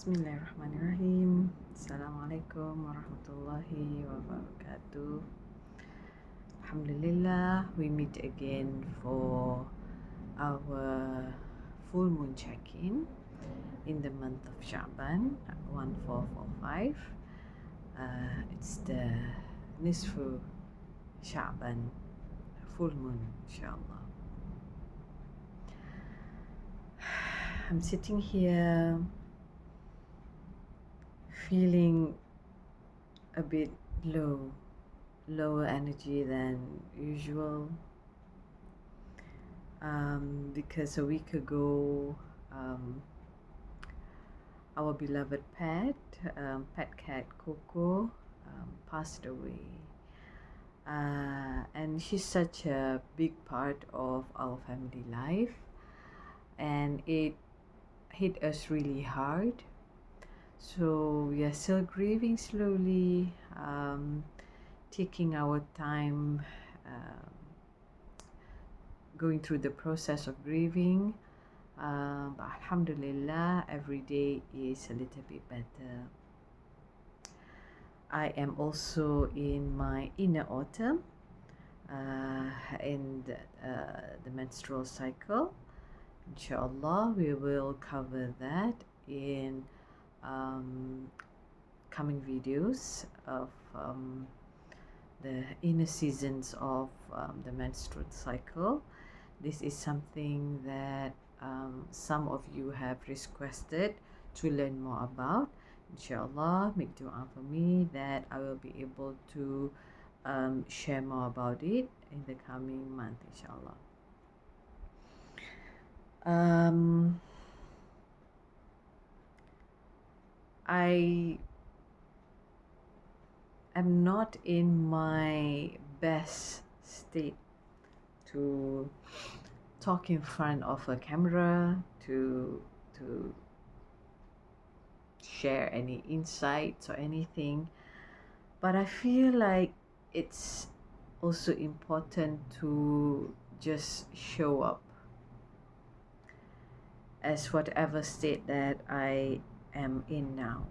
Bismillahirrahmanirrahim. Assalamualaikum warahmatullahi wabarakatuh. Alhamdulillah, we meet again for our full moon check-in in the month of Shaaban 1445. It's the Nisfu Shaaban full moon, inshallah. I'm sitting here feeling a bit lower energy than usual, because a week ago our beloved pet cat Coco passed away, and she's such a big part of our family life, and it hit us really hard. So we are still grieving slowly, taking our time, going through the process of grieving. But Alhamdulillah, every day is a little bit better. I am also in my inner autumn, in the menstrual cycle. Inshallah, we will cover that in coming videos of the inner seasons of the menstrual cycle. This is something that some of you have requested to learn more about. Inshallah, make dua for me that I will be able to share more about it in the coming month, inshallah. I am not in my best state to talk in front of a camera, to share any insights or anything, but I feel like it's also important to just show up as whatever state that I am in now.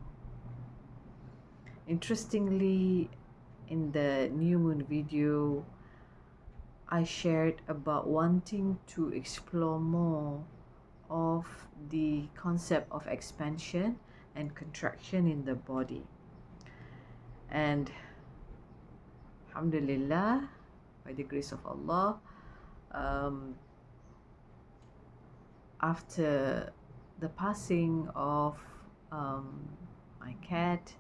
Interestingly, in the new moon video, I shared about wanting to explore more of the concept of expansion and contraction in the body. And Alhamdulillah, by the grace of Allah, after the passing of my cat,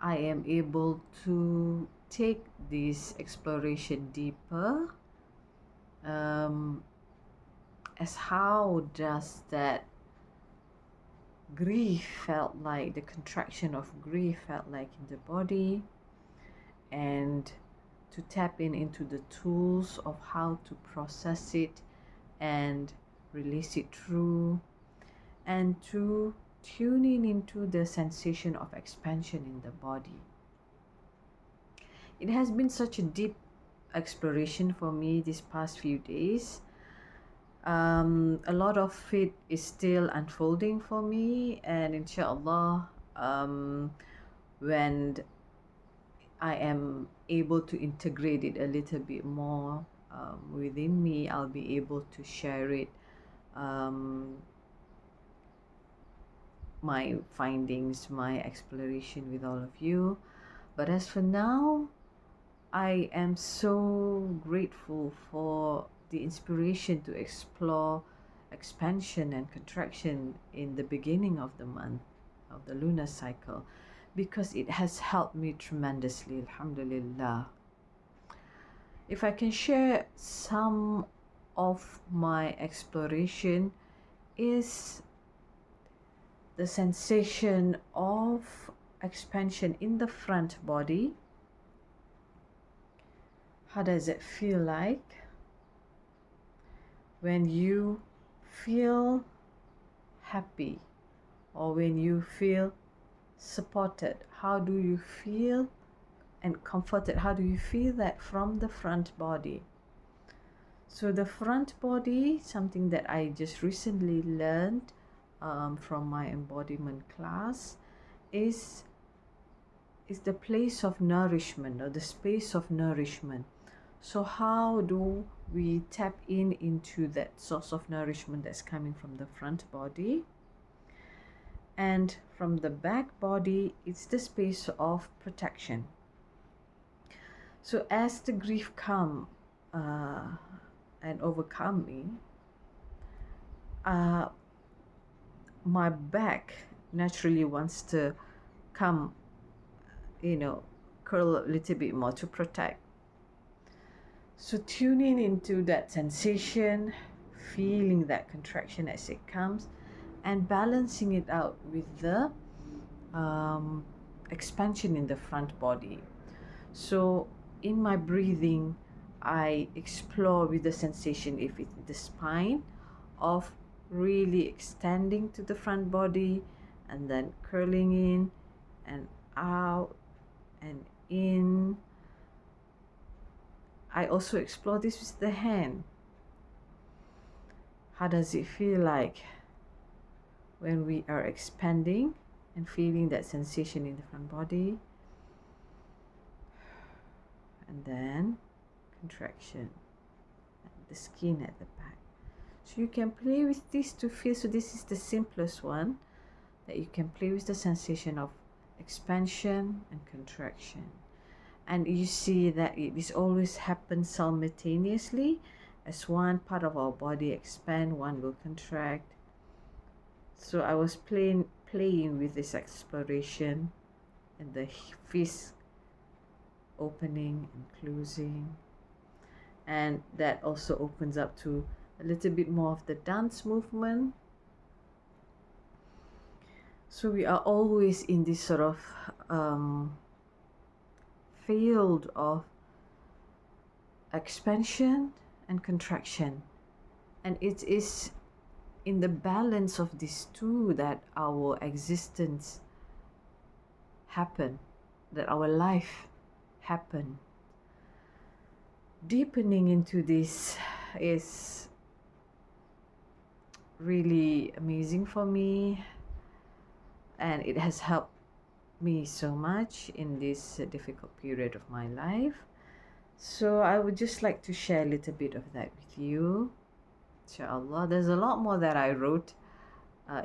I am able to take this exploration deeper, as how does that grief felt like, the contraction of grief felt like in the body, and to tap into the tools of how to process it and release it through, and to tune into the sensation of expansion in the body. It has been such a deep exploration for me these past few days. A lot of it is still unfolding for me, and inshallah, when I am able to integrate it a little bit more within me, I'll be able to share it, my findings, my exploration with all of you. But as for now, I am so grateful for the inspiration to explore expansion and contraction in the beginning of the month of the lunar cycle, because it has helped me tremendously, alhamdulillah. If I can share some of my exploration, is the sensation of expansion in the front body. How does it feel like when you feel happy or when you feel supported? How do you feel and comforted? How do you feel that from the front body? So the front body, something that I just recently learned from my embodiment class is the place of nourishment, or the space of nourishment. So how do we tap into that source of nourishment that's coming from the front body? And from the back body, it's the space of protection. So as the grief come and overcome me, my back naturally wants to come, curl a little bit more to protect. So tuning into that sensation, feeling that contraction as it comes, and balancing it out with the expansion in the front body. So in my breathing, I explore with the sensation, if it's the spine, of really extending to the front body and then curling in and out and in. I also explore this with the hand. How does it feel like when we are expanding and feeling that sensation in the front body? And then contraction, the skin at the back. So you can play with these to feel. So this is the simplest one, that you can play with the sensation of expansion and contraction. And you see that this always happens simultaneously. As one part of our body expand, one will contract. So I was playing with this exploration, and the fist opening and closing, and that also opens up to a little bit more of the dance movement. So we are always in this sort of field of expansion and contraction, and it is in the balance of these two that our existence happen, that our life happen. Deepening into this is really amazing for me, and it has helped me so much in this difficult period of my life. So I would just like to share a little bit of that with you, inshallah. There's a lot more that I wrote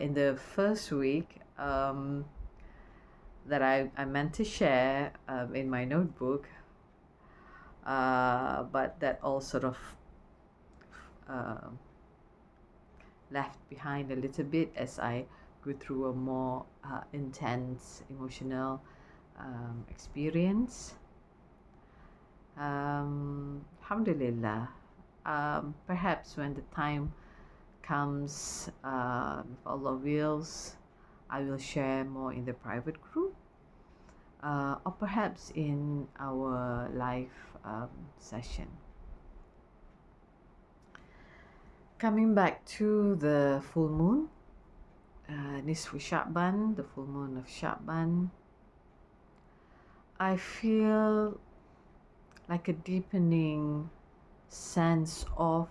in the first week that I meant to share in my notebook, but that all sort of left behind a little bit as I go through a more intense emotional experience. Alhamdulillah. Perhaps when the time comes, if Allah wills, I will share more in the private group, or perhaps in our live session. Coming back to the full moon, Nisfu Shaaban, the full moon of Shaaban, I feel like a deepening sense of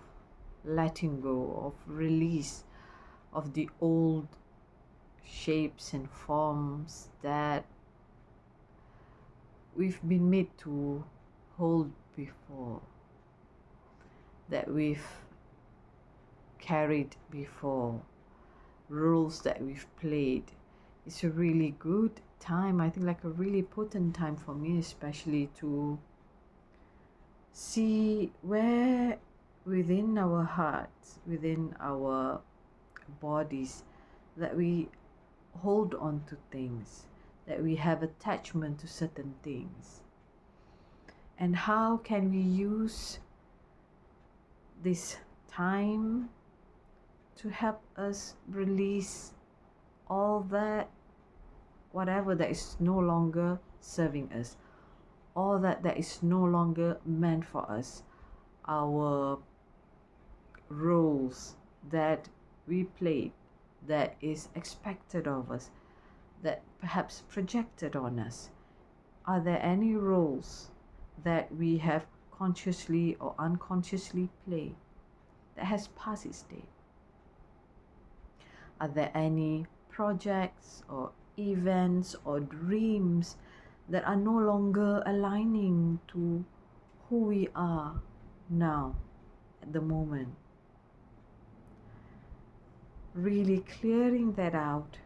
letting go, of release of the old shapes and forms that we've been made to hold before, that we've carried before, roles that we've played. It's a really good time, I think, like a really potent time for me, especially to see where within our hearts, within our bodies, that we hold on to things, that we have attachment to certain things, and how can we use this time to help us release all that, whatever that is no longer serving us, all that is no longer meant for us, our roles that we played, that is expected of us, that perhaps projected on us. Are there any roles that we have consciously or unconsciously played that has passed its day? Are there any projects or events or dreams that are no longer aligning to who we are now at the moment? Really clearing that out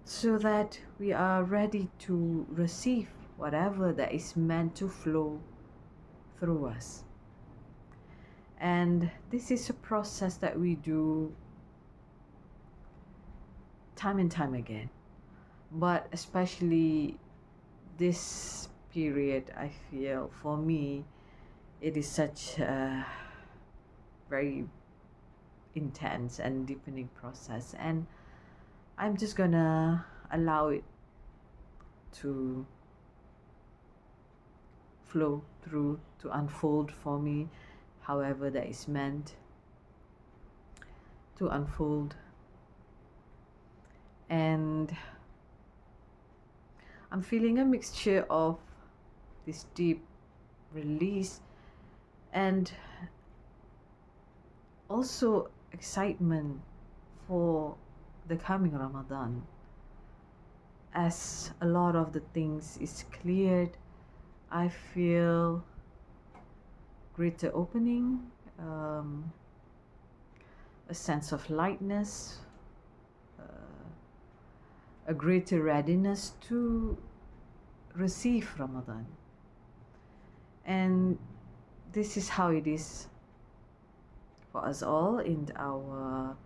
so that we are ready to receive whatever that is meant to flow through us. And this is a process that we do time and time again, but especially this period, I feel for me it is such a very intense and deepening process, and I'm just gonna allow it to flow through, to unfold for me however that is meant to unfold. And I'm feeling a mixture of this deep release and also excitement for the coming Ramadan, as a lot of the things is cleared. I feel greater opening, a sense of lightness, a greater readiness to receive Ramadan. And this is how it is for us all in our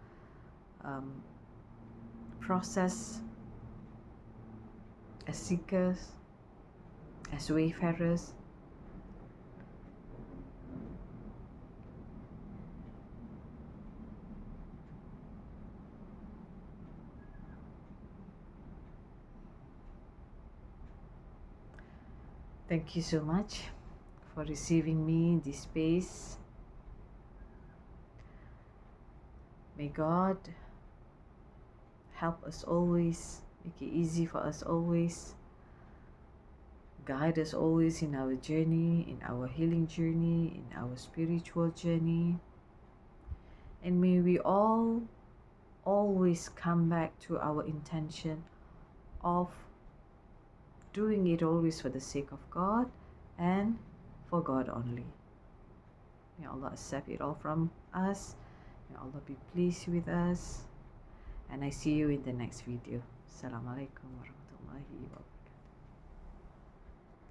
process as seekers, as wayfarers. Thank you so much for receiving me in this space. May God help us always, make it easy for us always, guide us always in our journey, in our healing journey, in our spiritual journey. And may we all always come back to our intention of doing it always for the sake of God and for God only. May Allah accept it all from us. May Allah be pleased with us. And I see you in the next video. Assalamualaikum warahmatullahi wabarakatuh.